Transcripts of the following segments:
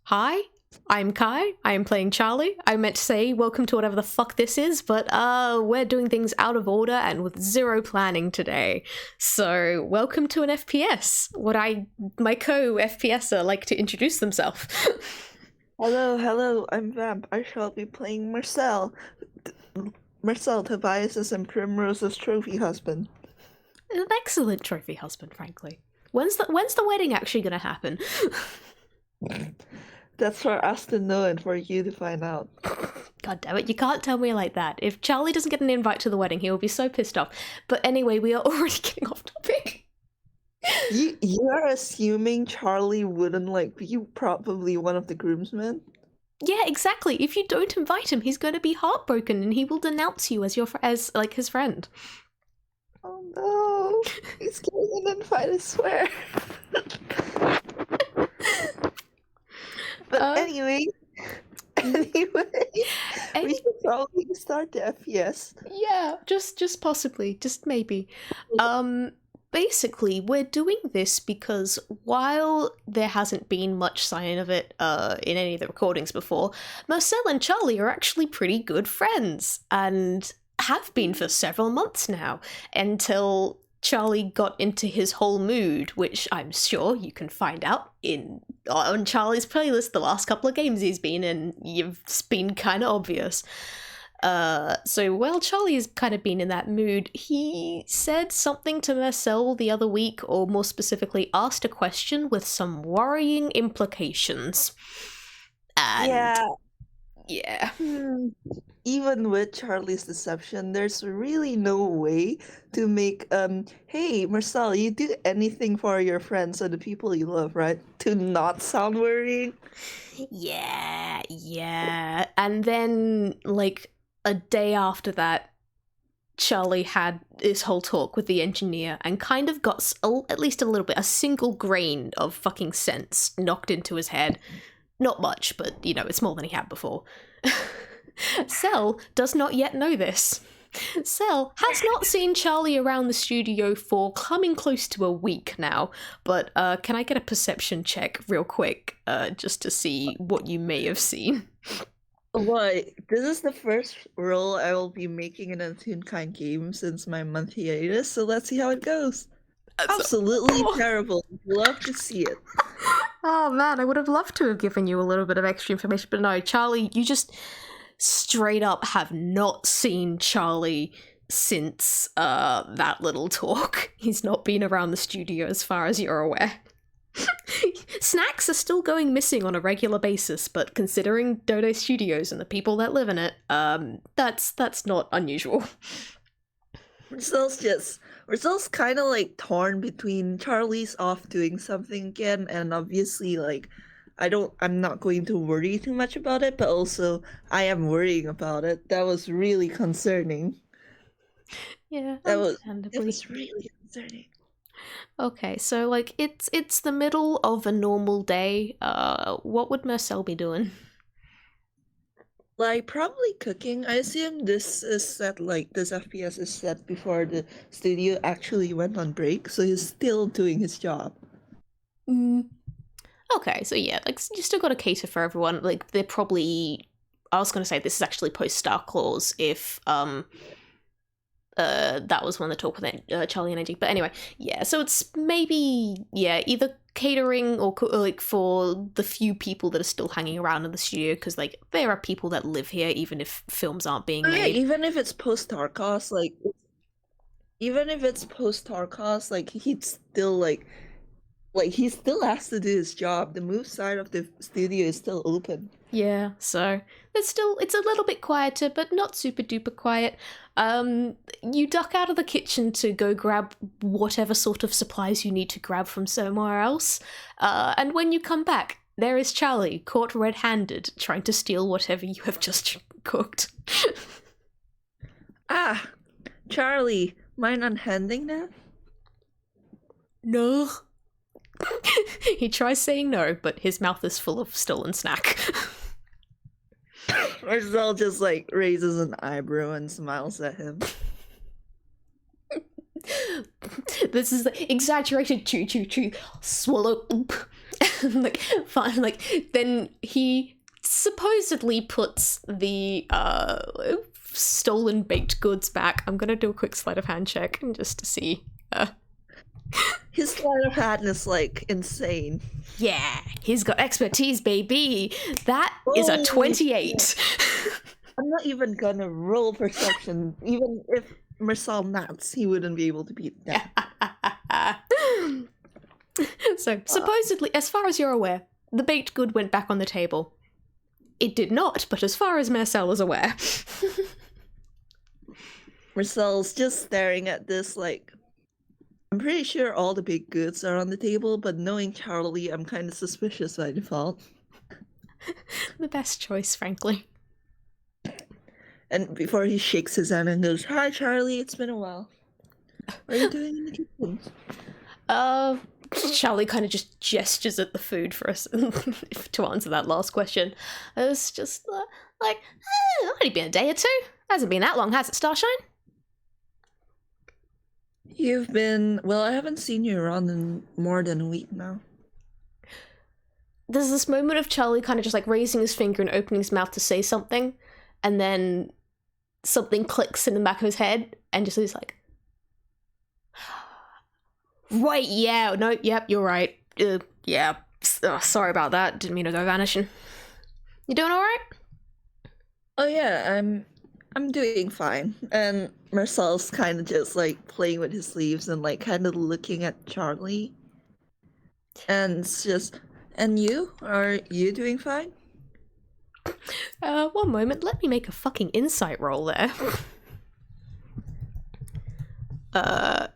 Hi, I'm Kai. I am playing Charlie. I meant to say welcome to whatever the fuck this is, but we're doing things out of order and with zero planning today. So welcome to an FPS. My co-FPSer like to introduce themselves. Hello, I'm Vamp. I shall be playing Mersel, Tobias's and Primrose's trophy husband. An excellent trophy husband, frankly. When's the wedding actually gonna happen? That's for us to know and for you to find out. God damn it, you can't tell me like that. If Charlie doesn't get an invite to the wedding, he will be so pissed off. But anyway, we are already getting off topic. You are assuming Charlie wouldn't be probably one of the groomsmen? Yeah, exactly. If you don't invite him, he's going to be heartbroken and he will denounce you as his friend. Oh no, he's getting an invite, I swear. But anyway, we should probably start the FPS. Yeah, just possibly, just maybe. Basically, we're doing this because while there hasn't been much sign of it in any of the recordings before, Mersel and Charlie are actually pretty good friends and have been for several months now, until Charlie got into his whole mood, which I'm sure you can find out on Charlie's playlist the last couple of games he's been in. It's been kind of obvious. So while Charlie has kind of been in that mood, he said something to Mersel the other week, or more specifically asked a question with some worrying implications. And yeah. Even with Charlie's deception, there's really no way to make hey Marcel, you do anything for your friends or the people you love, right? To not sound worrying. Yeah. And then, like, a day after that, Charlie had this whole talk with the engineer and kind of got at least a little bit, a single grain of fucking sense knocked into his head. Not much, but, it's more than he had before. Cell does not yet know this. Cell has not seen Charlie around the studio for coming close to a week now, but can I get a perception check real quick, just to see what you may have seen? What? This is the first roll I will be making in a Toonkind game since my month hiatus, so let's see how it goes. Absolutely terrible. Love to see it. Oh man, I would have loved to have given you a little bit of extra information, but no, Charlie, you just straight up have not seen Charlie since that little talk. He's not been around the studio as far as you're aware. Snacks are still going missing on a regular basis, but considering Dodo Studios and the people that live in it, that's not unusual. Results kind of torn between Charlie's off doing something again, and obviously I'm not going to worry too much about it, but also I am worrying about it. That was really concerning. Yeah, it understandably. was really concerning. Okay, so it's the middle of a normal day. What would Mersel be doing? Probably cooking. I assume this is set this FPS is set before the studio actually went on break, so he's still doing his job. Okay, so yeah, you still got to cater for everyone. They're probably. I was going to say this is actually post Star Claus if that was when the talk with Charlie and AG. But anyway, yeah. So it's maybe either catering or for the few people that are still hanging around in the studio, because there are people that live here even if films aren't being made. Even if it's post Tarkos, he'd still he still has to do his job. The move side of the studio is still open. Yeah, so it's a little bit quieter, but not super duper quiet. You duck out of the kitchen to go grab whatever sort of supplies you need to grab from somewhere else. And when you come back, there is Charlie, caught red-handed, trying to steal whatever you have just cooked. Charlie, mind unhanding that? No. He tries saying no, but his mouth is full of stolen snack. Marcel just raises an eyebrow and smiles at him. This is the exaggerated chew, swallow, oop. like, fine, like, then he supposedly puts the stolen baked goods back. I'm gonna do a quick sleight of hand check just to see. His sleight of hand is like insane. Yeah, he's got expertise, baby. That is a 28. I'm not even gonna roll perception. Even if Mersel nats, he wouldn't be able to beat that. So, supposedly, as far as you're aware, the baked good went back on the table. It did not, but as far as Mersel is aware. Mersel's just staring at this like, I'm pretty sure all the baked goods are on the table, but knowing Charlie, I'm kind of suspicious by default. The best choice, frankly. And before he shakes his hand and goes, "Hi, Charlie, it's been a while. What are you doing in the kitchen?" Charlie kind of just gestures at the food for us to answer that last question. It's just like, only been a day or two. Hasn't been that long, has it, Starshine? You've been... Well, I haven't seen you around in more than a week now. There's this moment of Charlie kind of just like raising his finger and opening his mouth to say something, and then something clicks in the back of his head, and just he's like, right, yeah, no, yep, you're right. Yeah, sorry about that. Didn't mean to go vanishing. You doing all right? Oh yeah, I'm doing fine. And Marcel's kind of just like playing with his sleeves and like kind of looking at Charlie. And it's just, and you? Are you doing fine? One moment, let me make a fucking insight roll there.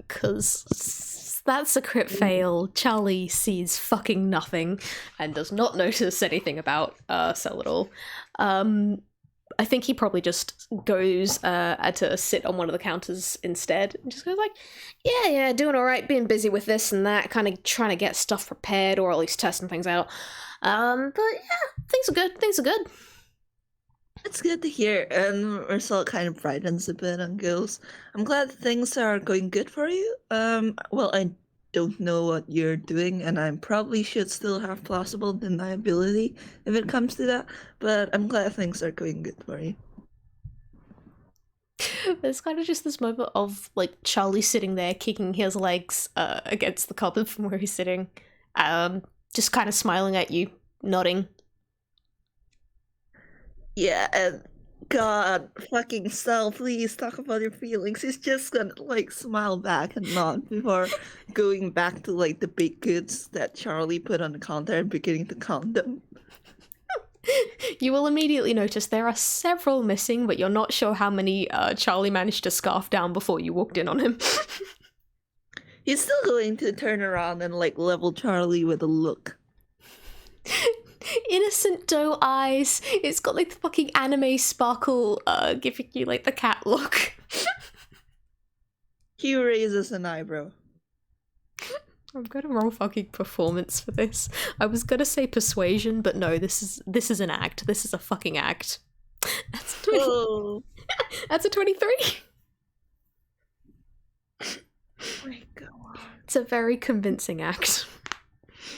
Cause that's a crit fail. Charlie sees fucking nothing and does not notice anything about Cell at all. I think he probably just goes to sit on one of the counters instead and just goes like, yeah, doing all right, being busy with this and that, kind of trying to get stuff prepared or at least testing things out. But yeah, things are good. It's good to hear. And Marcel kind of brightens a bit and goes, I'm glad things are going good for you. Well, I don't know what you're doing, and I probably should still have plausible deniability if it comes to that, but I'm glad things are going good for you. There's kind of just this moment of like Charlie sitting there kicking his legs against the cupboard from where he's sitting, just kind of smiling at you, nodding. Yeah, and God, fucking Sal, please talk about your feelings. He's just gonna like smile back and nod before going back to like the baked goods that Charlie put on the counter and beginning to count them. You will immediately notice there are several missing, but you're not sure how many Charlie managed to scarf down before you walked in on him. He's still going to turn around and like level Charlie with a look. Innocent doe eyes. It's got like the fucking anime sparkle giving you like the cat look. He raises an eyebrow. I'm gonna roll fucking performance for this. I was gonna say persuasion, but no, this is an act. This is a fucking act. That's 20. Oh. That's a 23. Oh my God. It's a very convincing act.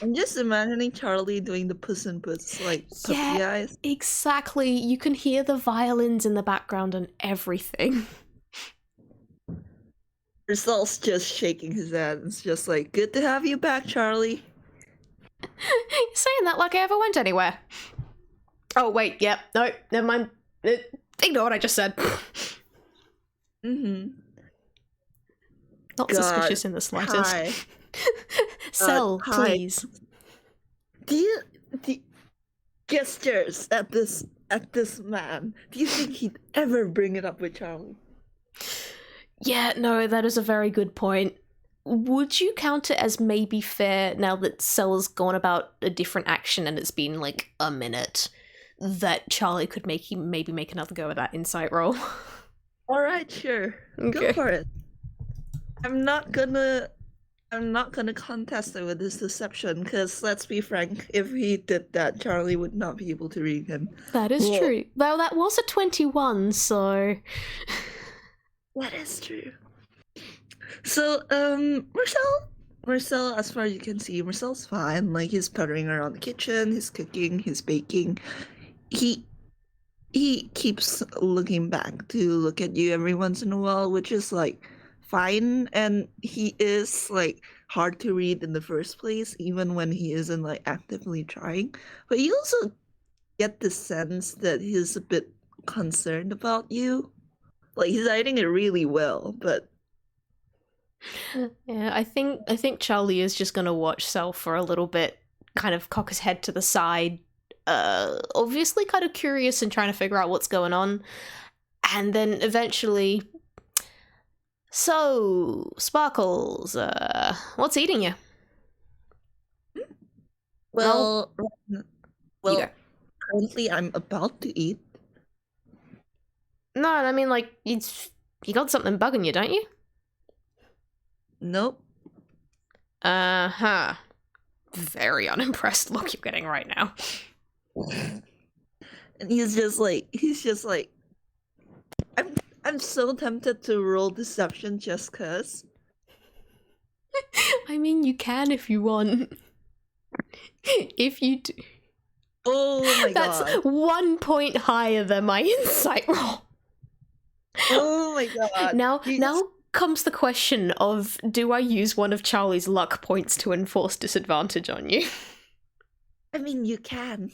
I'm just imagining Charlie doing the Puss in Boots, like, puppy eyes. Exactly. You can hear the violins in the background and everything. Marcel's just shaking his head. It's just like, good to have you back, Charlie. You're saying that like I ever went anywhere. Oh, wait, yep. No, never mind. Ignore what I just said. Mm-hmm. Not suspicious in the slightest. Hi. Cell, hi. please. The gestures at this man. Do you think he'd ever bring it up with Charlie? Yeah, no, that is a very good point. Would you count it as maybe fair now that Cell's gone about a different action and it's been like a minute that Charlie could maybe make another go at that insight roll? All right, sure. Okay. Go for it. I'm not gonna contest it with this deception, because let's be frank, if he did that, Charlie would not be able to read him. That is true. Well, that was a 21, so... That is true. So, Marcel, Marcel, as far as you can see, Marcel's fine. Like he's puttering around the kitchen, he's cooking, he's baking. He he keeps looking back to look at you every once in a while, which is like fine. And he is like hard to read in the first place, even when he isn't like actively trying. But you also get the sense that he's a bit concerned about you. Like he's hiding it really well, but Yeah, I think Charlie is just gonna watch Cell for a little bit, kind of cock his head to the side, obviously kind of curious and trying to figure out what's going on, and then eventually, so Sparkles, what's eating you? well, You go. well, currently I'm about to eat. No, I mean like you got something bugging you, don't you? Nope. Uh-huh. Very unimpressed look you're getting right now. And he's just like I'm so tempted to roll deception just cuz. I mean, you can if you want. If you do. Oh my That's god. 1 point higher than my insight roll. Oh my god. Now You now just- comes the question of, do I use one of Charlie's luck points to enforce disadvantage on you? I mean you can.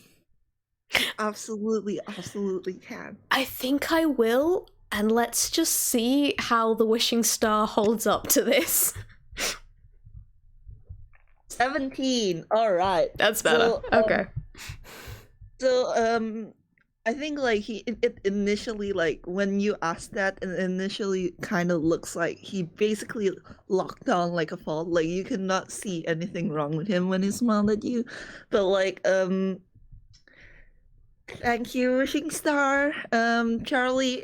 Absolutely, absolutely can. I think I will, and let's just see how the wishing star holds up to this. 17. All right. That's better. Okay. So I think like it initially, like when you asked that, it initially kind of looks like he basically locked on like a fault. Like you cannot see anything wrong with him when he smiled at you. But like thank you, Wishing Star. Charlie,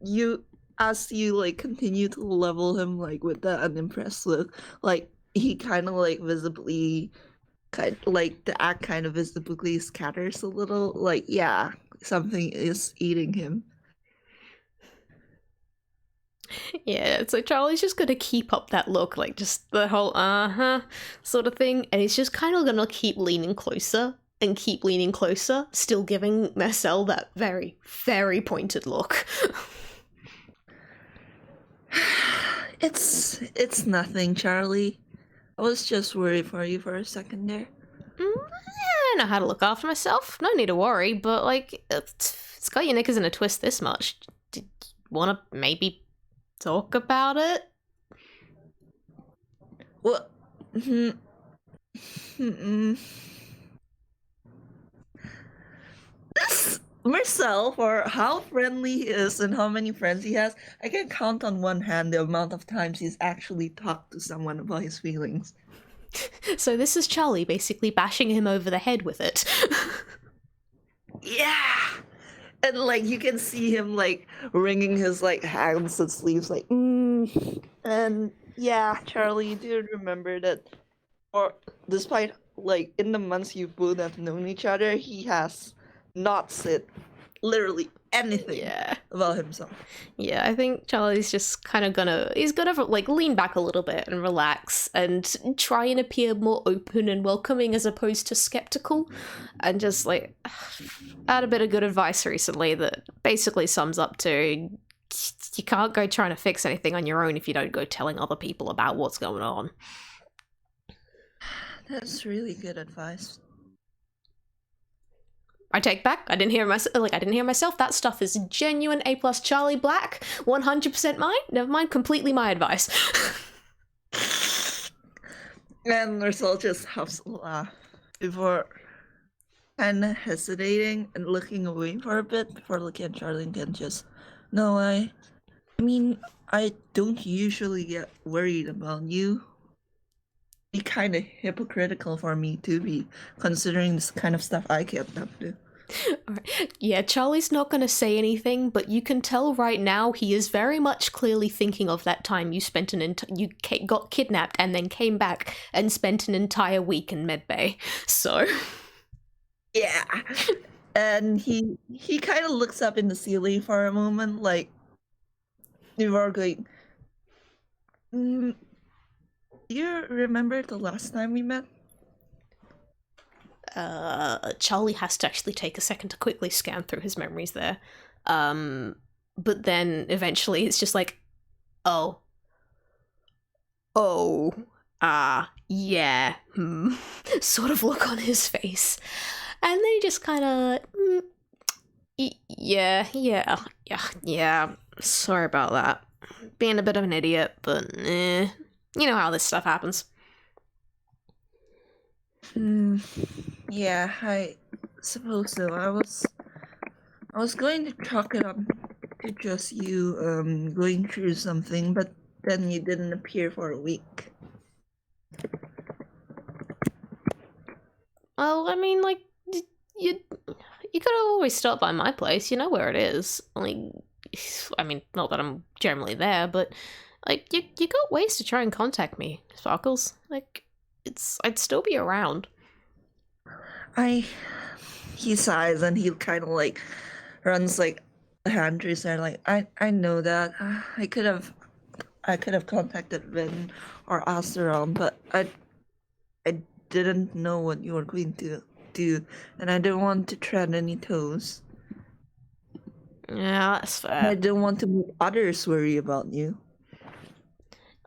you, as you like continue to level him like with that unimpressed look, like he kind of like visibly like the act kind of visibly scatters a little. Like, yeah, something is eating him. Yeah, so Charlie's just gonna keep up that look, like just the whole uh-huh sort of thing, and he's just kind of gonna keep leaning closer and keep leaning closer, still giving Marcel that very, very pointed look. It's nothing, Charlie. I was just worried for you for a second there. I know how to look after myself, no need to worry, but like, it's got your knickers in a twist this much. Did you want to maybe talk about it? Well, hmm, hmm, this Marcel, for how friendly he is and how many friends he has, I can count on one hand the amount of times he's actually talked to someone about his feelings. So this is Charlie basically bashing him over the head with it. Yeah. And like you can see him like wringing his like hands and sleeves like and yeah, Charlie, you do remember that, or despite like in the months you both have known each other, he has not said literally anything Yeah. about himself. Yeah, I think Charlie's just kind of he's gonna like lean back a little bit and relax and try and appear more open and welcoming as opposed to skeptical, and just like had a bit of good advice recently that basically sums up to, you can't go trying to fix anything on your own if you don't go telling other people about what's going on. That's really good advice. I take back. I didn't hear myself. That stuff is genuine A+ Charlie Black, 100% mine. Never mind, completely my advice. And Marcel just has a laugh before kind of hesitating and looking away for a bit before looking at Charlie and just, no, I mean, I don't usually get worried about you. Be kind of hypocritical for me to be considering this kind of stuff I kept up to. Alright. Yeah, Charlie's not going to say anything, but you can tell right now he is very much clearly thinking of that time you spent got kidnapped and then came back and spent an entire week in medbay. So Yeah. And he kind of looks up in the ceiling for a moment, like, before going, Do you remember the last time we met? Charlie has to actually take a second to quickly scan through his memories there. But then eventually it's just like, oh. Oh. Yeah. Sort of look on his face. And then he just kind of, yeah. Sorry about that. Being a bit of an idiot, but you know how this stuff happens. Yeah, I suppose so. I was going to chalk it up to just you going through something, but then you didn't appear for a week. Well, I mean, like, you could have always stopped by my place. You know where it is. Like, I mean, not that I'm generally there, but like, you got ways to try and contact me, Sparkles. Like, I'd still be around. He sighs and he kind of like runs like a hand through his hair. Like I know that I could have contacted Vin or asked around, but I didn't know what you were going to do, and I didn't want to tread any toes. Yeah, that's fair. I don't want to make others worry about you.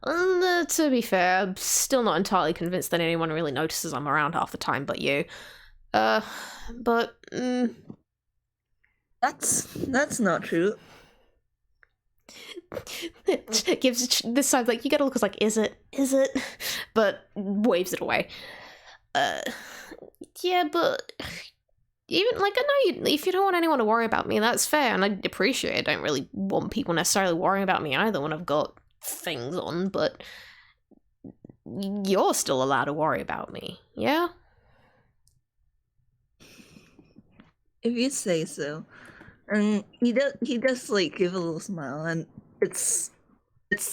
To be fair, I'm still not entirely convinced that anyone really notices I'm around half the time but you. But That's not true. It gives this side like you get a look. It's like, is it? But waves it away. Yeah, but even like I know if you don't want anyone to worry about me, that's fair, and I appreciate it. I don't really want people necessarily worrying about me either when I've got things on, but you're still allowed to worry about me, yeah? If you say so. And he does like give a little smile, and it's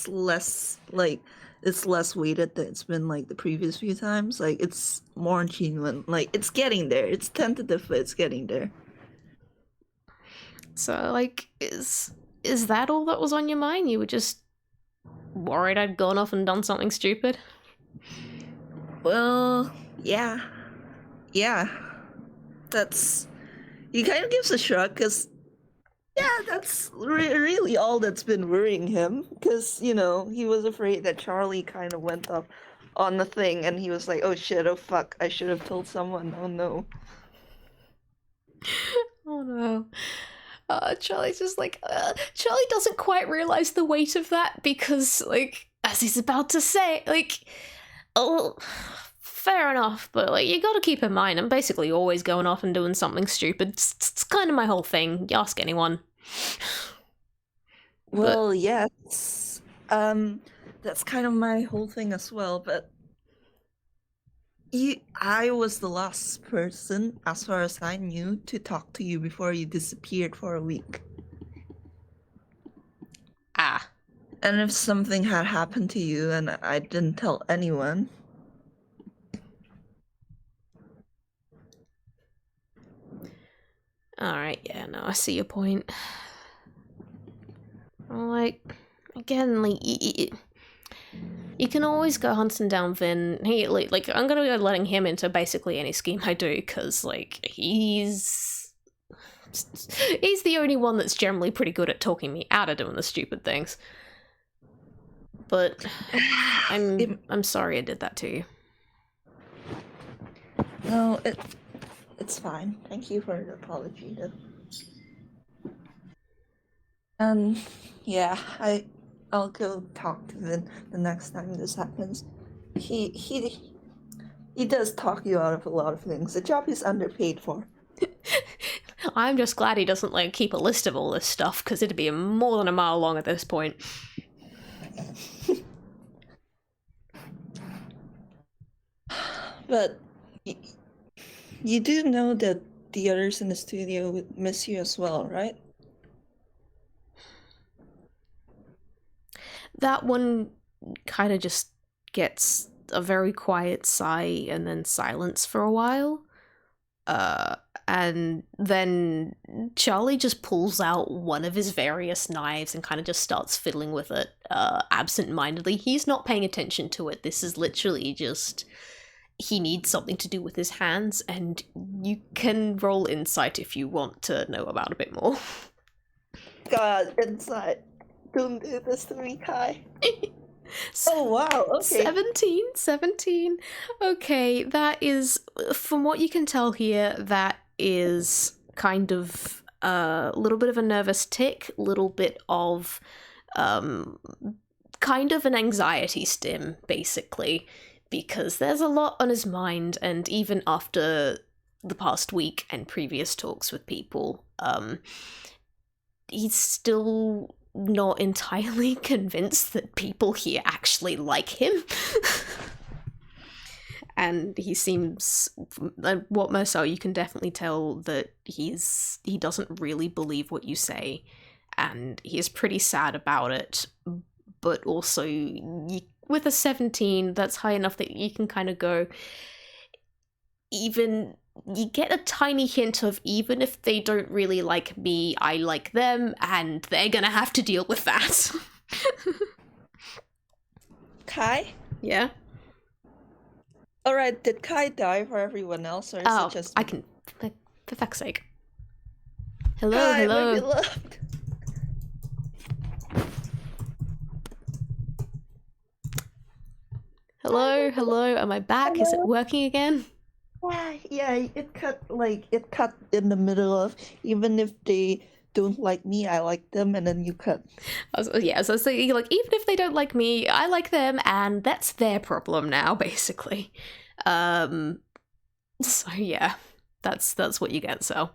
less weighted than it's been like the previous few times. Like it's more genuine. Like it's getting there. It's tentative, but it's getting there. So like, is that all that was on your mind? You were just worried I'd gone off and done something stupid? Well, yeah. That's he kind of gives a shrug because yeah, that's really all that's been worrying him. Because you know he was afraid that Charlie kind of went up on the thing, and he was like, "Oh shit! Oh fuck! I should have told someone. Oh no." Oh no. Charlie's just like, Charlie doesn't quite realize the weight of that because, like, as he's about to say, like, oh, fair enough, but, like, you gotta keep in mind, I'm basically always going off and doing something stupid. It's kind of my whole thing. You ask anyone. Well, yes. That's kind of my whole thing as well, but I was the last person, as far as I knew, to talk to you before you disappeared for a week. Ah. And if something had happened to you and I didn't tell anyone... Alright, yeah, no, I see your point. Like, again, like, you can always go hunting down Vin. Like, I'm gonna go letting him into basically any scheme I do, because, like, he's the only one that's generally pretty good at talking me out of doing the stupid things. But I'm sorry I did that to you. No, it's fine. Thank you for the apology, though. Yeah, I'll go talk to Vin the next time this happens. He does talk you out of a lot of things. The job he's underpaid for. I'm just glad he doesn't like keep a list of all this stuff, because it'd be more than a mile long at this point. But you do know that the others in the studio would miss you as well, right? That one kind of just gets a very quiet sigh and then silence for a while. And And then Charlie just pulls out one of his various knives and kind of just starts fiddling with it absent-mindedly. He's not paying attention to it. This is literally just... he needs something to do with his hands, and you can roll insight if you want to know about a bit more. God, insight. Don't do this to me, Kai. Oh, wow, okay. 17. Okay, that is, from what you can tell here, that is kind of a little bit of a nervous tick, little bit of kind of an anxiety stim, basically, because there's a lot on his mind, and even after the past week and previous talks with people, he's still not entirely convinced that people here actually like him. And he seems, what Mersel, you can definitely tell that he doesn't really believe what you say, and he is pretty sad about it, but also with a 17, that's high enough that you can kind of go, even... you get a tiny hint of, even if they don't really like me, I like them, and they're gonna have to deal with that. Kai? Yeah? Alright, did Kai die for everyone else, or is it just... I can... for fuck's sake. Hello, Kai, hello. my beloved. Hello, am I back? Hello? Is it working again? Yeah, it cut in the middle of, even if they don't like me, I like them, and then you cut. So like, even if they don't like me, I like them, and that's their problem now, basically. So yeah, that's what you get, so.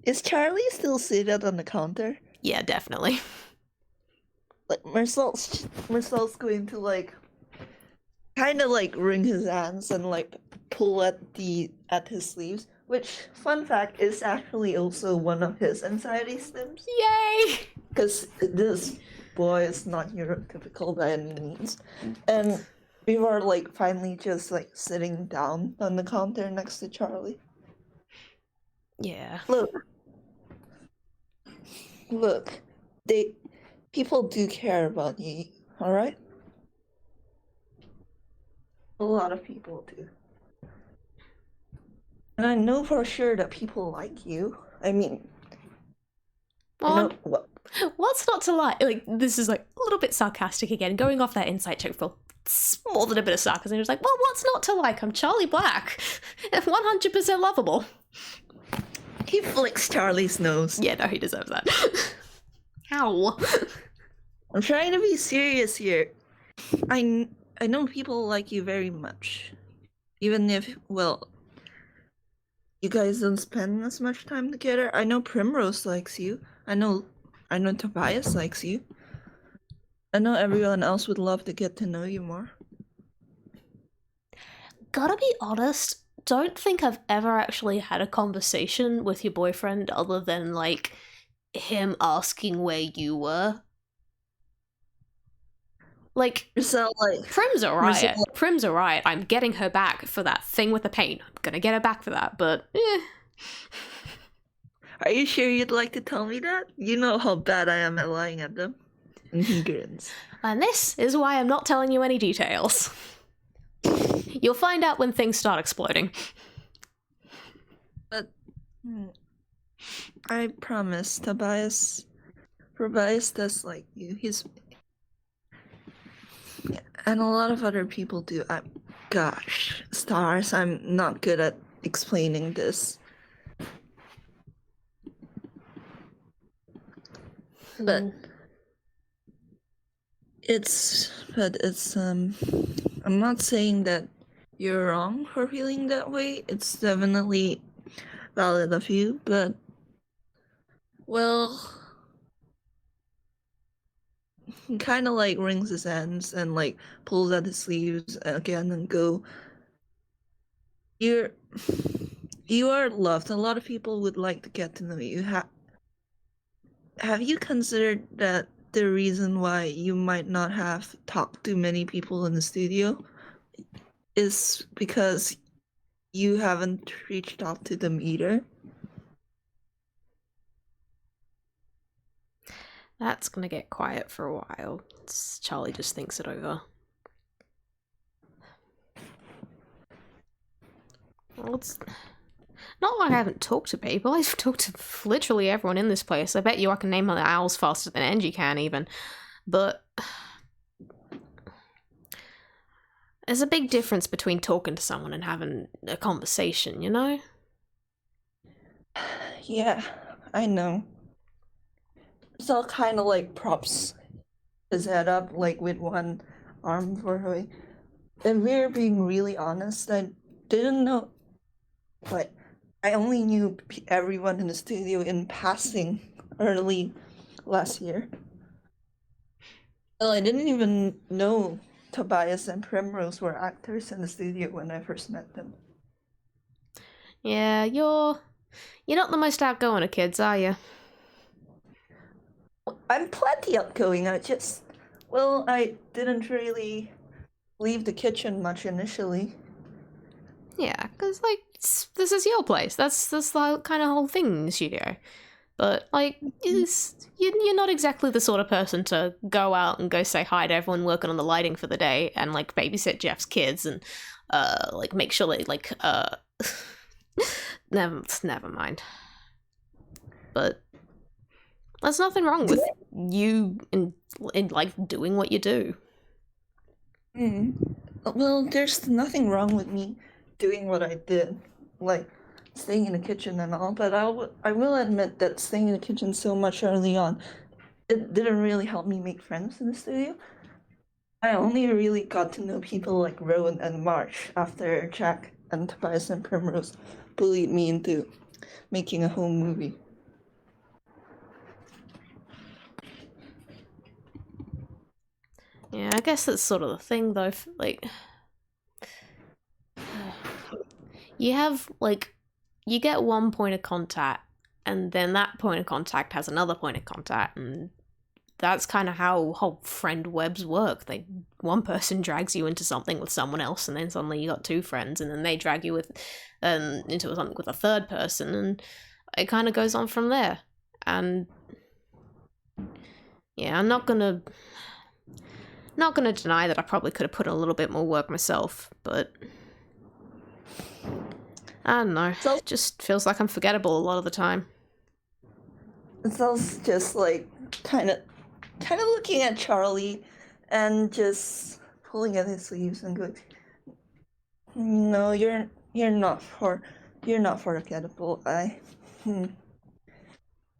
Is Charlie still seated on the counter? Yeah, definitely. Like, Mersel's going to, like, kind of, like, wring his hands and, like, pull at his sleeves, which, fun fact, is actually also one of his anxiety stims. Yay! Because this boy is not neurotypical by any means. And we were, like, finally just, like, sitting down on the counter next to Charlie. Yeah. Look, people do care about you, alright? A lot of people do. And I know for sure that people like you. I mean... What's not to like? Like, this is, like, a little bit sarcastic again, going off that insight check for more than a bit of sarcasm. He was like, well, what's not to like? I'm Charlie Black. 100% lovable. He flicks Charlie's nose. Yeah, no, he deserves that. Ow. I'm trying to be serious here. I know people like you very much. Even if, well, you guys don't spend as much time together. I know Primrose likes you. I know Tobias likes you. I know everyone else would love to get to know you more. Gotta be honest, don't think I've ever actually had a conversation with your boyfriend other than, like, him asking where you were. Like, So, like, Prim's alright. I'm getting her back for that thing with the paint. I'm gonna get her back for that, but Are you sure you'd like to tell me that? You know how bad I am at lying at them. And he grins. And this is why I'm not telling you any details. You'll find out when things start exploding. But I promise, Tobias does like you. And a lot of other people do. Gosh, stars, I'm not good at explaining this. But it's I'm not saying that you're wrong for feeling that way. It's definitely valid of you, but well, he kind of like wrings his hands and like pulls at his sleeves again and go, you are loved. A lot of people would like to get to know you. Have you considered that the reason why you might not have talked to many people in the studio is because you haven't reached out to them either? That's gonna get quiet for a while. Charlie just thinks it over. Well, it's not like I haven't talked to people. I've talked to literally everyone in this place. I bet you I can name the owls faster than Angie can, even. But there's a big difference between talking to someone and having a conversation, you know? Yeah, I know. So kind of like props his head up, like with one arm for her. If we're being really honest, I didn't know, but I only knew everyone in the studio in passing early last year. Well, I didn't even know Tobias and Primrose were actors in the studio when I first met them. Yeah, you're not the most outgoing of kids, are you? I'm plenty outgoing. I didn't really leave the kitchen much initially. Yeah, because, like, this is your place. That's the kind of whole thing in the studio. But, like, you're not exactly the sort of person to go out and go say hi to everyone working on the lighting for the day and, like, babysit Jeff's kids and, like, make sure they, like, never mind. But there's nothing wrong with you in like, doing what you do. Well, there's nothing wrong with me doing what I did, like staying in the kitchen and all, but I will admit that staying in the kitchen so much early on, it didn't really help me make friends in the studio. I only really got to know people like Rowan and Marsh after Jack and Tobias and Primrose bullied me into making a home movie. Yeah, I guess that's sort of the thing, though. Like, you have, like, you get one point of contact, and then that point of contact has another point of contact, and that's kind of how whole friend webs work. One person drags you into something with someone else, and then suddenly you got two friends, and then they drag you into something with a third person, and it kind of goes on from there. And yeah, I'm not gonna deny that I probably could have put in a little bit more work myself, but I don't know. It just feels like I'm forgettable a lot of the time. It's also just like kind of looking at Charlie and just pulling at his sleeves and going, "No, you're not forgettable."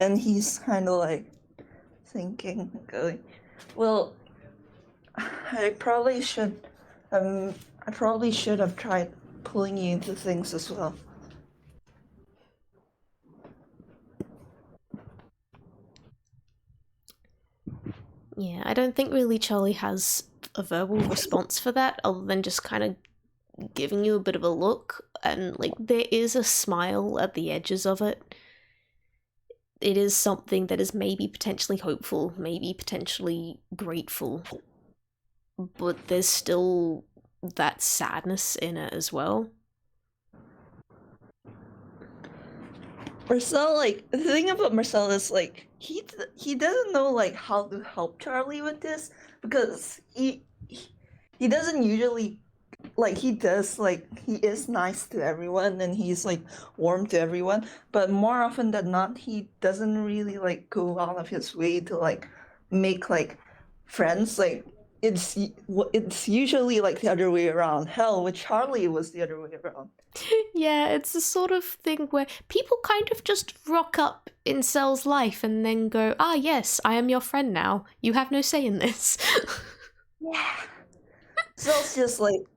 And he's kind of like thinking, going, "Well, I probably should have tried pulling you into things as well." Yeah, I don't think really Charlie has a verbal response for that, other than just kind of giving you a bit of a look, and, like, there is a smile at the edges of it. It is something that is maybe potentially hopeful, maybe potentially grateful, but there's still that sadness in it as well. Marcel, like, the thing about Marcel is, like, he doesn't know, like, how to help Charlie with this, because he doesn't usually, like, he is nice to everyone and he's, like, warm to everyone, but more often than not, he doesn't really, like, go out of his way to, like, make, like, friends. Like, it's usually, like, the other way around. Hell, with Charlie, it was the other way around. Yeah, it's the sort of thing where people kind of just rock up in Sel's life and then go, "Ah, yes, I am your friend now. You have no say in this." Yeah.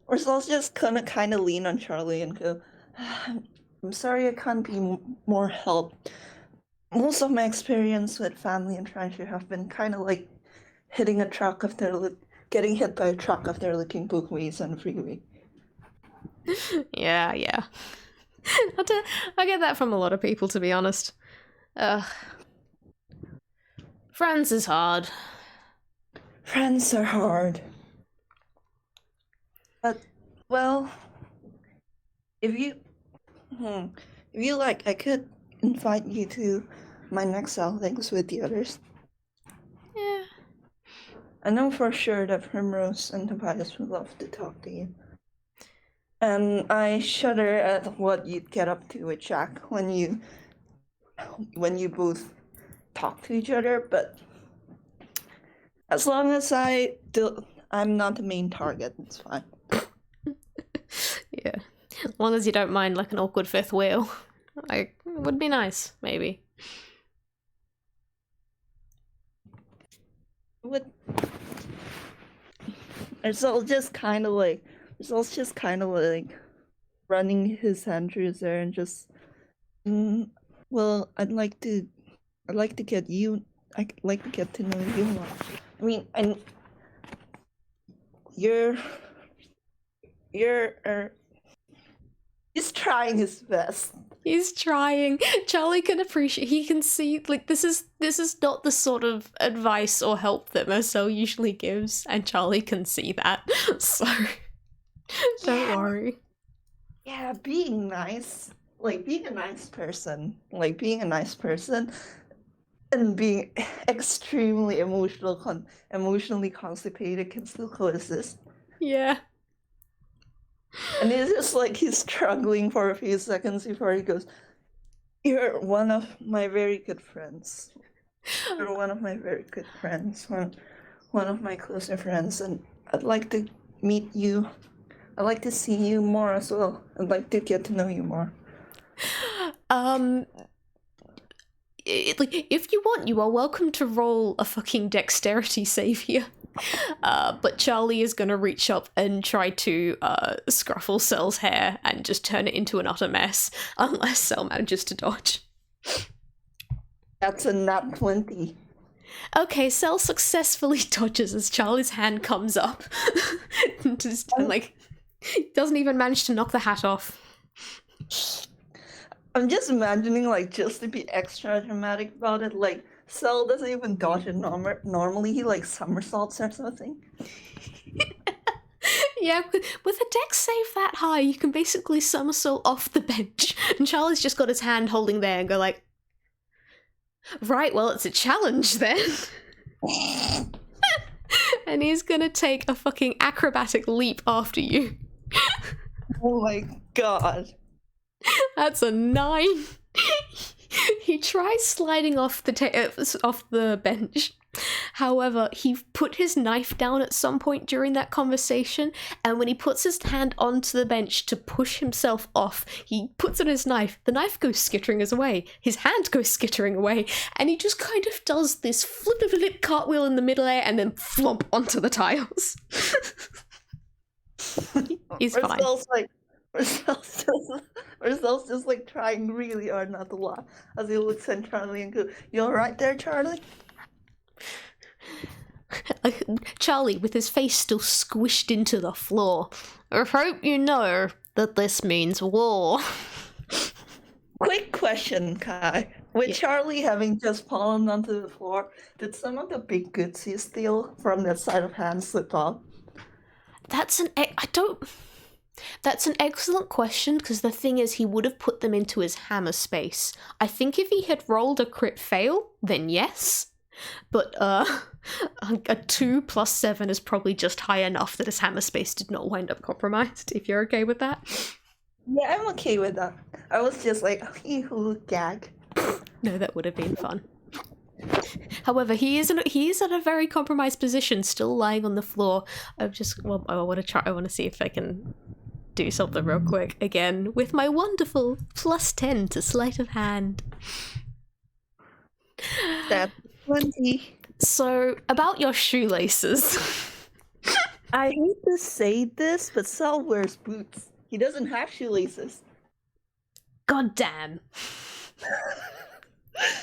Marcel's just gonna kind of lean on Charlie and go, "I'm sorry I can't be more help. Most of my experience with family and friendship have been kind of like getting hit by a truck after looking both ways on the freeway." Yeah. I get that from a lot of people, to be honest. Friends is hard. Friends are hard. But, well, if you If you like, I could invite you to my next outings with the others. Yeah. I know for sure that Primrose and Tobias would love to talk to you. And I shudder at what you'd get up to with Jack when you both talk to each other, but as long as I'm not the main target, it's fine. Yeah. As long as you don't mind like an awkward fifth wheel. Like, it would be nice, maybe. It's all just kind of like running his hand through his hair and just. Well, I'd like to get to know you more. I mean, and you're he's trying his best. He's trying. Charlie can appreciate. He can see like this is not the sort of advice or help that Mersel usually gives, and Charlie can see that. So don't worry. Yeah, being nice, like being a nice person, and being extremely emotionally constipated can still coexist. Yeah. And it's just like he's struggling for a few seconds before he goes, "You're one of my very good friends. You're one of my very good friends. One of my closer friends, and I'd like to meet you. I'd like to see you more as well. I'd like to get to know you more." If you want, you are welcome to roll a fucking dexterity save here. But Charlie is gonna reach up and try to scruffle Sel's hair and just turn it into an utter mess, unless Sel manages to dodge. That's a nat 20. Okay, Sel successfully dodges as Charlie's hand comes up. Just, like, doesn't even manage to knock the hat off. I'm just imagining, like, just to be extra dramatic about it, like, Sel doesn't even dodge it normally. He, like, somersaults or something. Yeah, with a dex save that high, you can basically somersault off the bench. And Charlie's just got his hand holding there and go like, right, well, it's a challenge then. And he's gonna take a fucking acrobatic leap after you. Oh my god. That's a 9. He tries sliding off the bench. However, he put his knife down at some point during that conversation, and when he puts his hand onto the bench to push himself off, he puts on his knife. The knife goes skittering away. His hand goes skittering away, and he just kind of does this flip cartwheel in the middle air and then flump onto the tiles. He's fine. Marcel's just like trying really hard not to laugh as he looks at Charlie and goes, "You alright there, Charlie?" Charlie, with his face still squished into the floor. "I hope you know that this means war." Quick question, Kai. With Charlie having just fallen onto the floor, did some of the big goods he steal from that side of hand slip off? That's an excellent question, because the thing is, he would have put them into his hammer space. I think if he had rolled a crit fail, then yes. But a 2 plus 7 is probably just high enough that his hammer space did not wind up compromised, if you're okay with that. Yeah, I'm okay with that. I was just like, gag. No, that would have been fun. However, he is in a very compromised position, still lying on the floor. I want to see if I can do something real quick again with my wonderful +10 to sleight of hand. That's 20. So, about your shoelaces. I hate to say this, but Sal wears boots. He doesn't have shoelaces. God damn.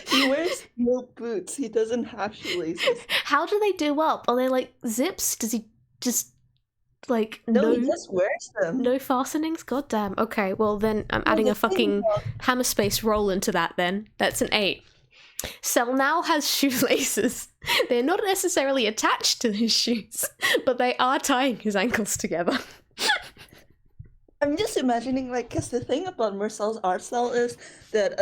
He wears no boots. He doesn't have shoelaces. How do they do up? Are they like zips? Does he just like No, he just wears them. No fastenings? God damn. Okay, well then I'm adding a fucking hammer space roll into that then. That's an 8. Sel now has shoelaces. They're not necessarily attached to his shoes, but they are tying his ankles together. I'm just imagining, like, because the thing about Marcel's art style is that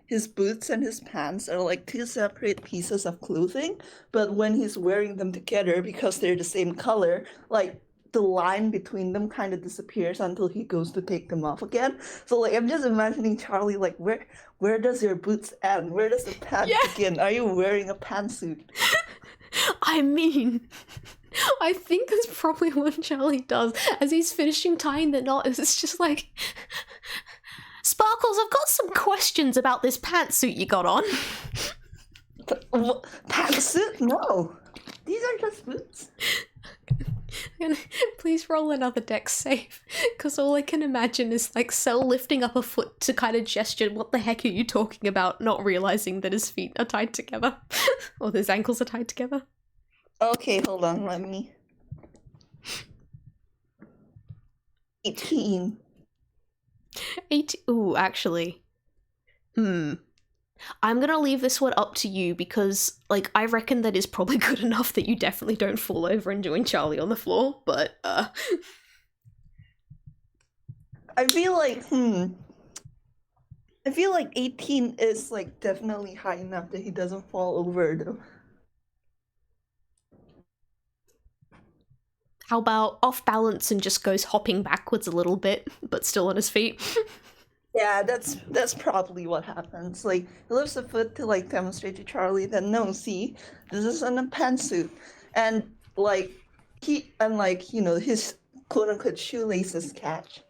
his boots and his pants are like two separate pieces of clothing, but when he's wearing them together because they're the same color, like the line between them kind of disappears until he goes to take them off again. So like I'm just imagining Charlie like where does your boots end? Where does the pants Yeah. begin? Are you wearing a pantsuit? I mean, I think that's probably what Charlie does as he's finishing tying the knot. Is it's just like, Sparkles, I've got some questions about this pantsuit you got on. Pantsuit? No. These are just boots. Please roll another dex save, because all I can imagine is like Cell lifting up a foot to kind of gesture, what the heck are you talking about, not realizing that his feet are tied together. Or his ankles are tied together. Okay, hold on, let me... 18. 8. Ooh, actually. I'm gonna leave this one up to you because, like, I reckon that is probably good enough that you definitely don't fall over and join Charlie on the floor, but, I feel like, I feel like 18 is, like, definitely high enough that he doesn't fall over, though. How about off balance and just goes hopping backwards a little bit, but still on his feet? Yeah, that's probably what happens. Like, he lifts a foot to, like, demonstrate to Charlie that, no, see, this is in a pantsuit. And, like, his quote-unquote shoelaces catch.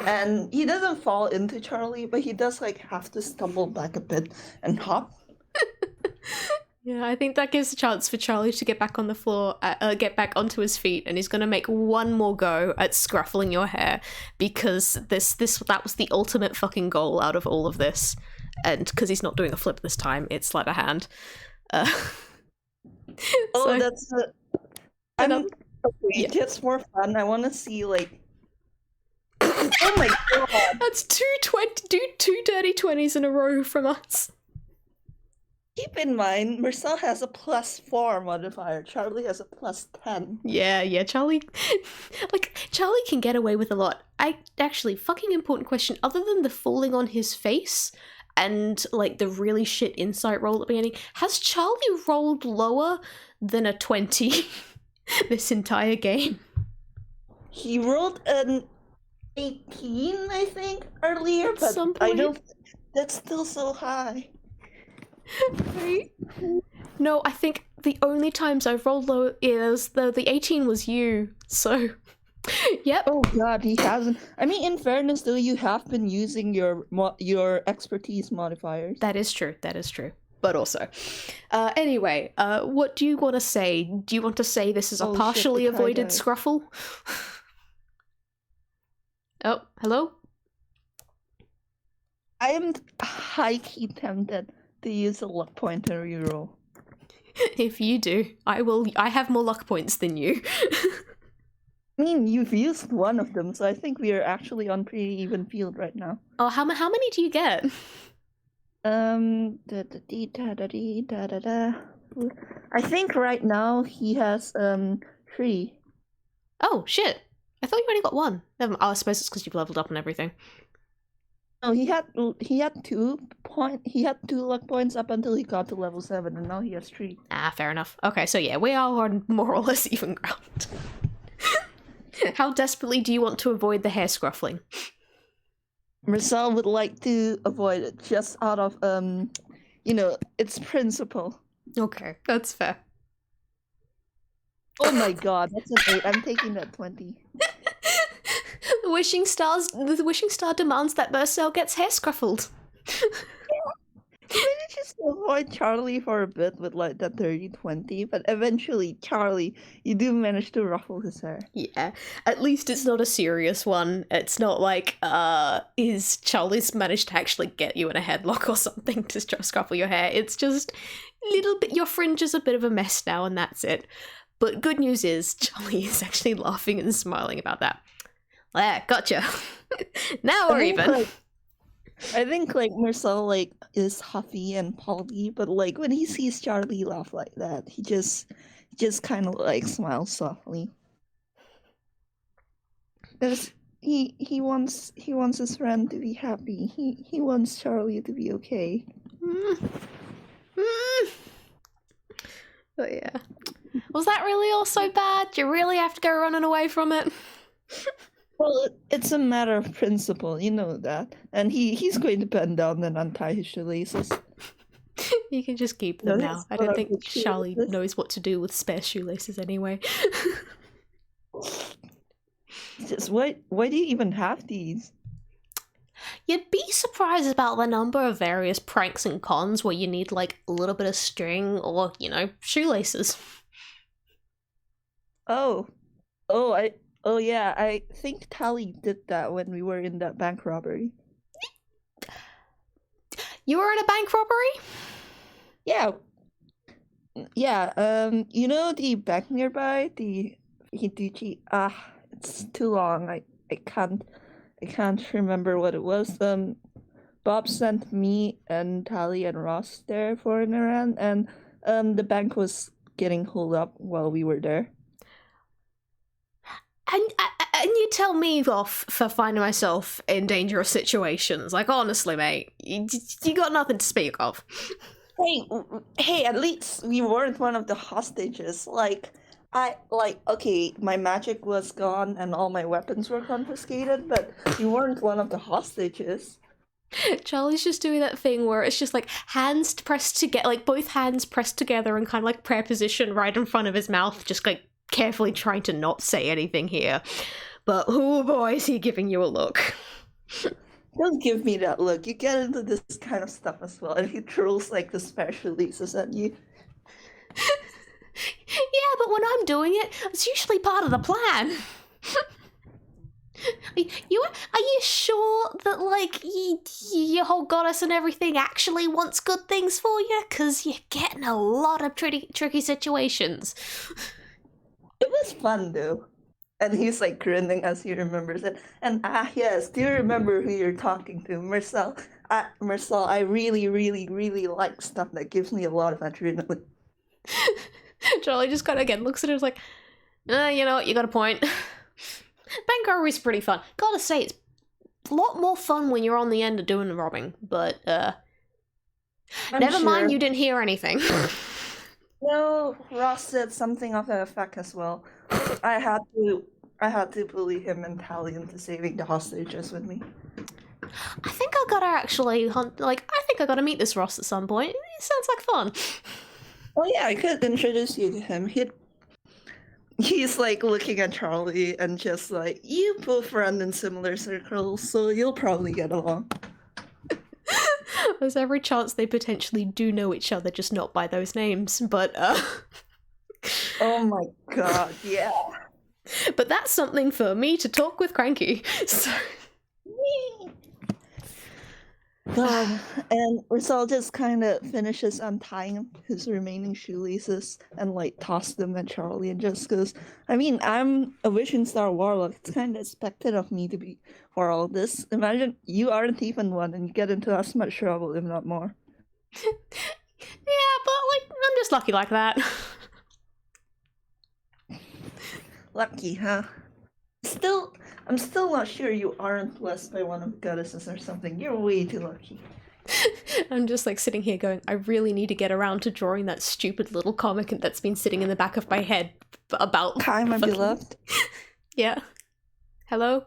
And he doesn't fall into Charlie, but he does, like, have to stumble back a bit and hop. Yeah, I think that gives a chance for Charlie to get back on the floor, get back onto his feet, and he's gonna make one more go at scruffling your hair because that was the ultimate fucking goal out of all of this, and because he's not doing a flip this time, it's sleight of hand. That's okay, it gets more fun. I want to see like. Oh my god! That's two dirty 20s in a row from us. Keep in mind, Mersel has a +4 modifier. Charlie has a +10. Yeah, Charlie... Charlie can get away with a lot. Actually, fucking important question. Other than the falling on his face and, like, the really shit insight roll at the beginning, has Charlie rolled lower than a 20 this entire game? He rolled an 18, I think, earlier, but I don't... That's still so high. Right? No, I think the only times I've rolled low is the 18 was you, so yep. Oh god, he hasn't. I mean, in fairness though, you have been using your expertise modifiers. That is true, but also anyway, what do you want to say? Do you want to say this is a partially avoided scruffle? Oh, hello? I am high-key tempted to use a luck point and reroll. If you do, I have more luck points than you. I mean, you've used one of them, so I think we are actually on pretty even field right now. Oh, how many do you get? I think right now he has 3. Oh shit! I thought you only got 1. I suppose it's because you've leveled up and everything. No, he had 2 luck points up until he got to level 7, and now he has 3. Ah, fair enough. Okay, so yeah, we are on more or less even ground. How desperately do you want to avoid the hair scruffling? Mersel would like to avoid it just out of its principle. Okay, that's fair. Oh my god, that's an 8. I'm taking that 20. The wishing star demands that Mersel gets hair scruffled. He manages to avoid Charlie for a bit with like that 30-20, but eventually, Charlie, you do manage to ruffle his hair. Yeah, at least it's not a serious one. It's not like, is Charlie's managed to actually get you in a headlock or something to scruffle your hair. It's just a little bit, your fringe is a bit of a mess now and that's it. But good news is, Charlie is actually laughing and smiling about that. Yeah, gotcha. Now we're even. I think like Mersel like is huffy and Polly, but like when he sees Charlie laugh like that, he just kind of like smiles softly. he wants his friend to be happy. He wants Charlie to be okay. But yeah. Was that really all so bad? Do you really have to go running away from it? Well, it's a matter of principle, you know that. And he's going to bend down and untie his shoelaces. You can just keep them No, now. he's I don't got think good Charlie shoelaces. knows what to do with spare shoelaces anyway. Just why do you even have these? You'd be surprised about the number of various pranks and cons where you need like a little bit of string or, you know, shoelaces. Oh yeah, I think Tally did that when we were in that bank robbery. You were in a bank robbery? Yeah. You know the bank nearby, the Hidichi. It's too long. I can't remember what it was. Bob sent me and Tally and Ross there for an errand, and the bank was getting hold up while we were there. And you tell me off for finding myself in dangerous situations. Like, honestly, mate, you got nothing to speak of. Hey, at least we weren't one of the hostages. Okay, my magic was gone and all my weapons were confiscated, but you weren't one of the hostages. Charlie's just doing that thing where it's just like hands pressed together, like both hands pressed together and kind of like prayer position right in front of his mouth, just like carefully trying to not say anything here. But oh boy, is he giving you a look. Don't give me that look. You get into this kind of stuff as well, and he throws like the special releases at you. Yeah, but when I'm doing it, it's usually part of the plan. Are you sure that like your whole goddess and everything actually wants good things for you? Cause you're getting a lot of tricky situations. It was fun though. And he's like grinning as he remembers it. And yes, do you remember who you're talking to? Mersel. Mersel, I really, really, really like stuff that gives me a lot of adrenaline. Charlie just kind of again looks at him like, you know what, you got a point. Bank robbery's pretty fun. Gotta say, it's a lot more fun when you're on the end of doing the robbing, but never mind, you didn't hear anything. No, Ross said something of that effect as well. I had to bully him and Tally into saving the hostages with me. I think I gotta actually I think I gotta meet this Ross at some point. It sounds like fun. Oh yeah, I could introduce you to him. He's like looking at Charlie and just like, you both run in similar circles, so you'll probably get along. There's every chance they potentially do know each other, just not by those names, but Oh my god, yeah. But that's something for me to talk with Cranky. So and Rizal just kind of finishes untying his remaining shoelaces and like toss them at Charlie and just goes, I mean, I'm a Wishing Star Warlock. It's kind of expected of me to be for all this. Imagine you aren't even one and you get into as much trouble, if not more. Yeah, but like, I'm just lucky like that. Lucky, huh? I'm still not sure you aren't blessed by one of the goddesses or something. You're way too lucky. I'm just like sitting here going, I really need to get around to drawing that stupid little comic that's been sitting in the back of my head about Hi, my beloved. Yeah. Hello?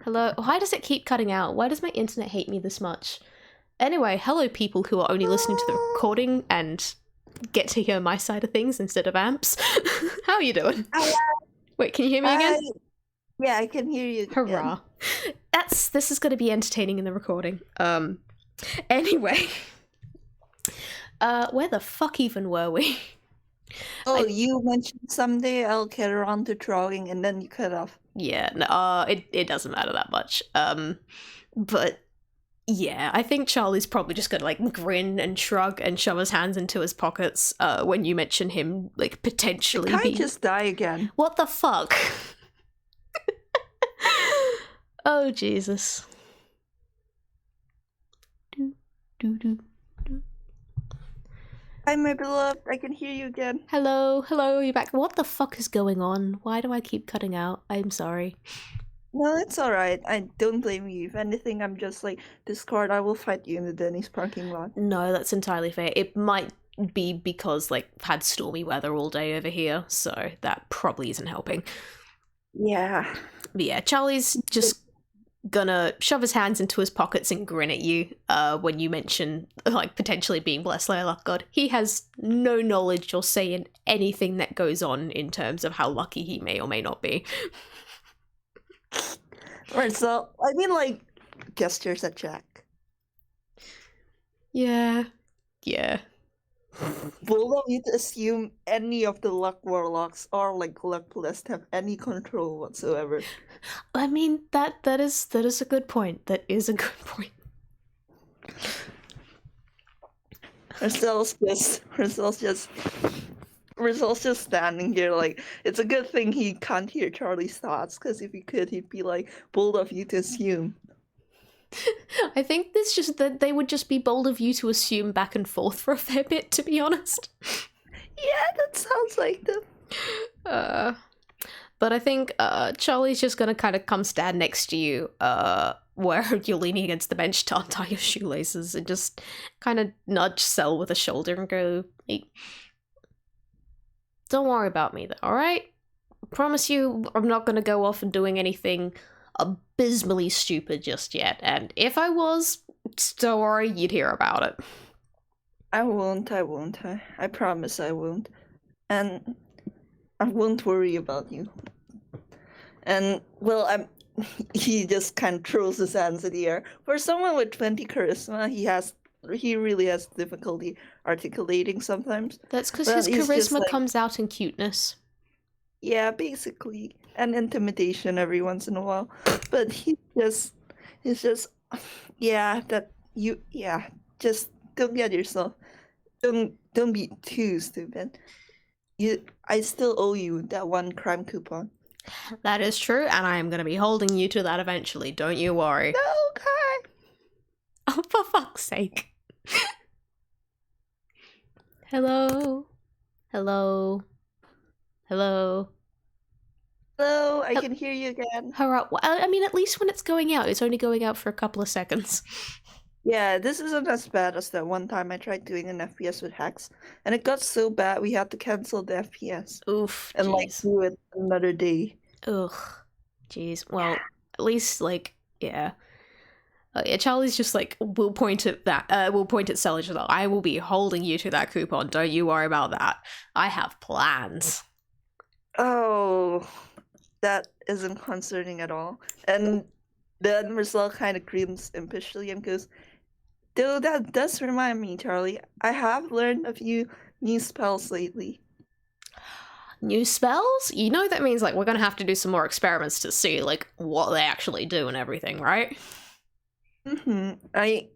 Hello? Why does it keep cutting out? Why does my internet hate me this much? Anyway, hello people who are only listening to the recording and get to hear my side of things instead of Vamp's. How are you doing? Wait, can you hear me again? Yeah, I can hear you. Hurrah. This is going to be entertaining in the recording. Anyway. Where the fuck even were we? Oh, you mentioned someday I'll get around to drawing and then you cut off. Yeah, no, it doesn't matter that much. But yeah, I think Charlie's probably just gonna like grin and shrug and shove his hands into his pockets when you mention him like potentially just die again. What the fuck? Oh Jesus. Hi, my beloved. I can hear you again. Hello, you're back. What the fuck is going on? Why do I keep cutting out? I'm sorry. No, it's alright. I don't blame you. If anything, I'm just like, Discord, I will fight you in the Denny's parking lot. No, that's entirely fair. It might be because, like, I've had stormy weather all day over here, so that probably isn't helping. Yeah. But yeah, Charlie's just gonna shove his hands into his pockets and grin at you when you mention, like, potentially being blessed by a luck god. He has no knowledge or say in anything that goes on in terms of how lucky he may or may not be. Right, so, I mean, like, gestures at Jack. Yeah. Bold of you to assume any of the luck warlocks or, like, luck blessed have any control whatsoever. I mean, that is a good point. That is a good point. Marcel's just standing here like, it's a good thing he can't hear Charlie's thoughts, because if he could, he'd be like, bold of you to assume. I think it's just that they would just be bold of you to assume back and forth for a fair bit, to be honest. Yeah, that sounds like them. But I think Charlie's just gonna kind of come stand next to you, where you're leaning against the bench to untie your shoelaces, and just kind of nudge Cell with a shoulder and go, hey, don't worry about me, though, alright? I promise you I'm not gonna go off and doing anything abysmally stupid just yet, and if I was, don't worry, you'd hear about it. I won't. I promise I won't. And I won't worry about you. And, well, he just kind of throws his hands in the air. For someone with 20 charisma, he really has difficulty articulating sometimes. That's because his charisma like, comes out in cuteness. Yeah, basically. And intimidation every once in a while. But he's just just don't get yourself, don't be too stupid. I still owe you that one crime coupon. That is true, and I am going to be holding you to that eventually, don't you worry. Okay. Oh, for fuck's sake. Hello? Hello? Hello? Hello, I can hear you again. Hurrah. I mean, at least when it's going out, it's only going out for a couple of seconds. Yeah, this isn't as bad as that one time I tried doing an FPS with hacks, and it got so bad we had to cancel the FPS. Oof, and geez. like do it another day. Ugh, jeez. Well, at least like yeah. Yeah, Charlie's just like, we'll point at Cell and like, I will be holding you to that coupon. Don't you worry about that. I have plans. Oh, that isn't concerning at all. And then Mersel kind of grins impishly and goes, though that does remind me, Charlie, I have learned a few new spells lately. New spells? You know that means like we're gonna have to do some more experiments to see like what they actually do and everything, right? I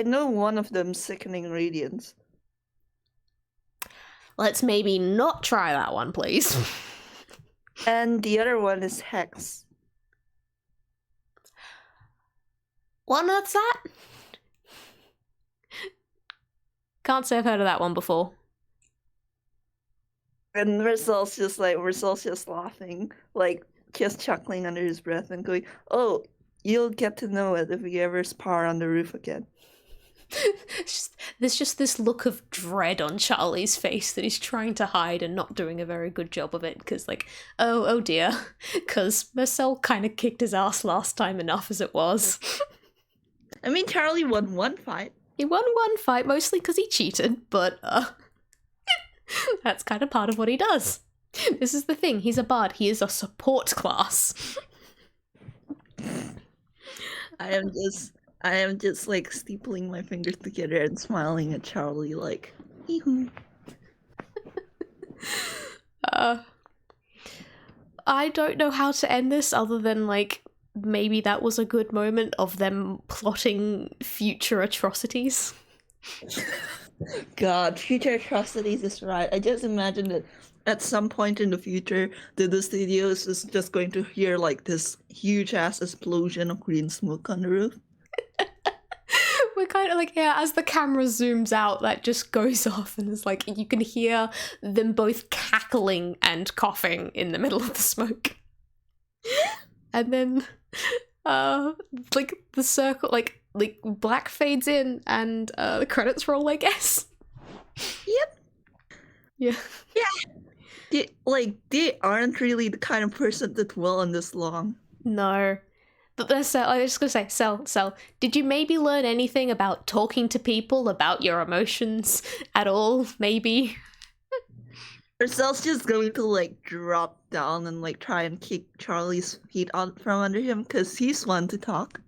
know one of them, Sickening Radiance. Let's maybe not try that one, please. And the other one is Hex. What on earth's that? Can't say I've heard of that one before. And Mersel's just laughing, like just chuckling under his breath and going, oh, you'll get to know it if we ever spar on the roof again. There's just this look of dread on Charlie's face that he's trying to hide and not doing a very good job of it, because like, oh dear, because Mersel kind of kicked his ass last time enough as it was. I mean, Charlie won one fight. He won one fight, mostly because he cheated, but that's kind of part of what he does. This is the thing, he's a bard, he is a support class. I am just like steepling my fingers together and smiling at Charlie like, hee-hoo. I don't know how to end this other than like, maybe that was a good moment of them plotting future atrocities. God, future atrocities is right. I just imagine that at some point in the future, the studios is just going to hear like this huge ass explosion of green smoke on the roof. We're kind of like, yeah, as the camera zooms out, that just goes off and it's like, you can hear them both cackling and coughing in the middle of the smoke. and then like the circle, like black fades in, and the credits roll, I guess. Yep. Yeah. They aren't really the kind of person that dwell on this long. No. But then, I was just gonna say, Cell, did you maybe learn anything about talking to people about your emotions at all? Maybe. Mersel's just going to like drop down and like try and kick Charlie's feet out from under him because he's one to talk.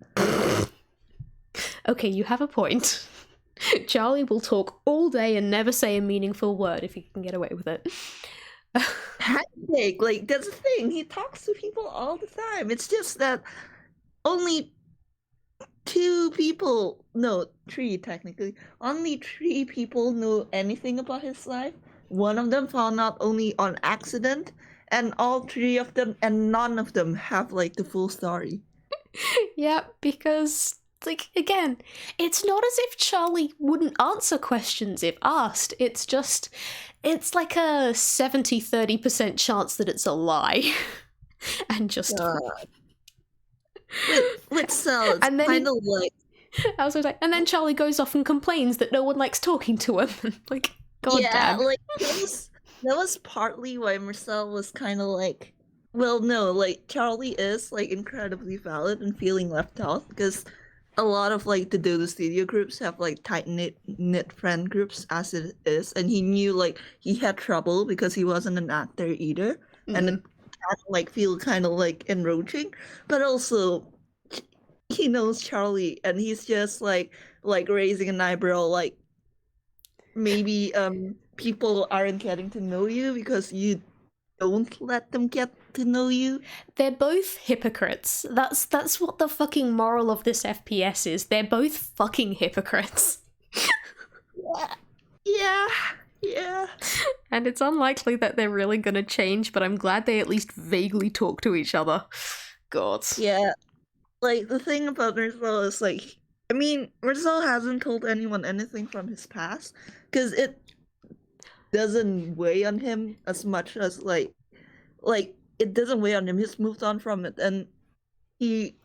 Okay, you have a point. Charlie will talk all day and never say a meaningful word if he can get away with it. Handshake, like that's the thing. He talks to people all the time. It's just that only 2 people, no, 3 technically. Only 3 people know anything about his life. One of them found out only on accident, and all 3 of them, and none of them have like the full story. Yeah, because, like, again, it's not as if Charlie wouldn't answer questions if asked. It's just, it's like a 70-30% chance that it's a lie. And just... With Cell, it's And then kind of like... I was like, and then Charlie goes off and complains that no one likes talking to him. Like, god damn. like, that was partly why Mersel was kind of like... Well, no, like, Charlie is, like, incredibly valid and feeling left out, because a lot of, like, the Dodo Studio groups have, like, tight-knit friend groups as it is, and he knew, like, he had trouble because he wasn't an actor either, and it kind of, like, feel kind of, like, enroaching, but also, he knows Charlie, and he's just, like raising an eyebrow, like, maybe, people aren't getting to know you because you don't let them get to know you. They're both hypocrites. That's what the fucking moral of this FPS is. They're both fucking hypocrites. Yeah. And it's unlikely that they're really gonna change, but I'm glad they at least vaguely talk to each other. God. Yeah. Like, the thing about Mersel is, like, I mean, Mersel hasn't told anyone anything from his past, because it doesn't weigh on him as much as, like, it doesn't weigh on him. He's moved on from it, and he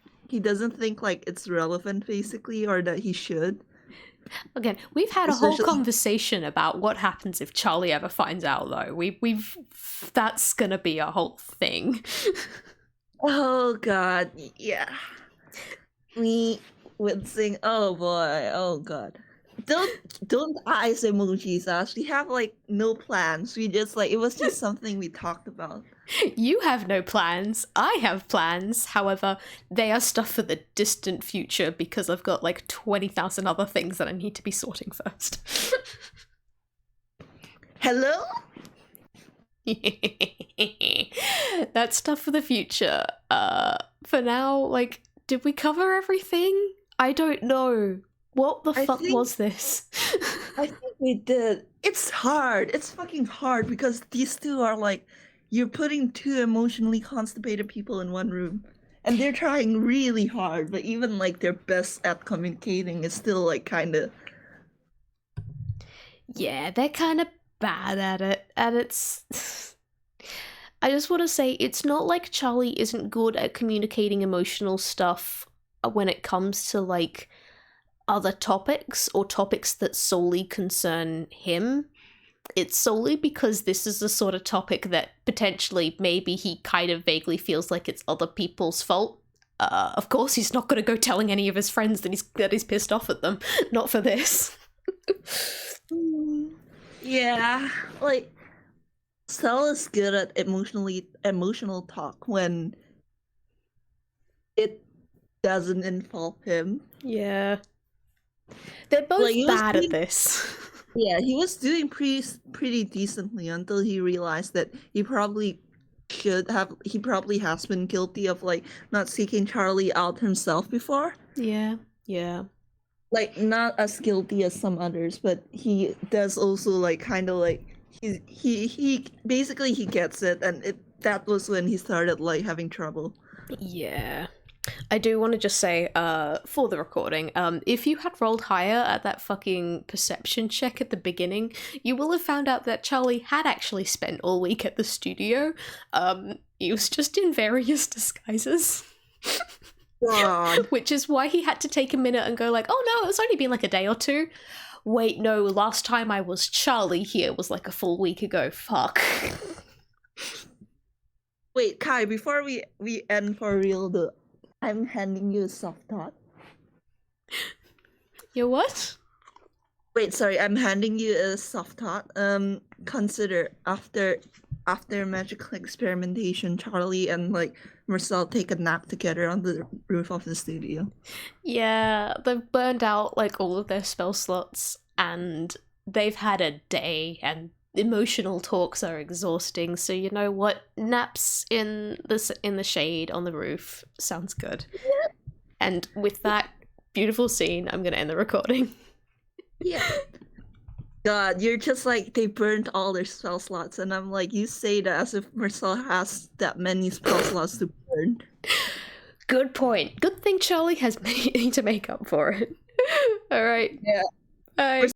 doesn't think, like, it's relevant, basically, or that he should. Again, we've had a whole conversation about what happens if Charlie ever finds out, though. We've that's gonna be a whole thing. Oh god, yeah. We would sing, oh boy, oh god. Don't eyes emojis us. We have like no plans. We just like, it was just something we talked about. You have no plans. I have plans. However, they are stuff for the distant future because I've got like 20,000 other things that I need to be sorting first. Hello? That's stuff for the future. For now, like, did we cover everything? I don't know. What the fuck was this? I think we did. It's hard. It's fucking hard because these 2 are like, you're putting 2 emotionally constipated people in one room. And they're trying really hard, but even like their best at communicating is still like kind of... Yeah, they're kind of bad at it. And it's... I just want to say, it's not like Charlie isn't good at communicating emotional stuff when it comes to like other topics or topics that solely concern him. It's solely because this is the sort of topic that potentially maybe he kind of vaguely feels like it's other people's fault. Of course, he's not going to go telling any of his friends that he's pissed off at them. Not for this. Yeah, like, Cell is good at emotional talk when it doesn't involve him. Yeah. They're both like, bad at this. Yeah, he was doing pretty decently until he realized that he probably has been guilty of like not seeking Charlie out himself before. Yeah. Like, not as guilty as some others, but he does also like kind of like he basically he gets it, and that was when he started like having trouble. Yeah. I do want to just say, for the recording, if you had rolled higher at that fucking perception check at the beginning, you will have found out that Charlie had actually spent all week at the studio. He was just in various disguises. God. Which is why he had to take a minute and go like, oh no, it's only been like a day or two. Wait, no, last time I was Charlie here was like a full week ago. Fuck. Wait, Kai, before we end for real though, I'm handing you a soft thought. You what? Wait, sorry, I'm handing you a soft thought. Consider after magical experimentation, Charlie and like Mersel take a nap together on the roof of the studio. Yeah, they've burned out like all of their spell slots and they've had a day and emotional talks are exhausting, so you know what? Naps in the shade on the roof sounds good. And with that beautiful scene, I'm gonna end the recording. Yeah. God, you're just like they burned all their spell slots, and I'm like, you say that as if Marcel has that many spell slots to burn. Good point. Good thing Charlie has many to make up for it. All right. Yeah. Bye.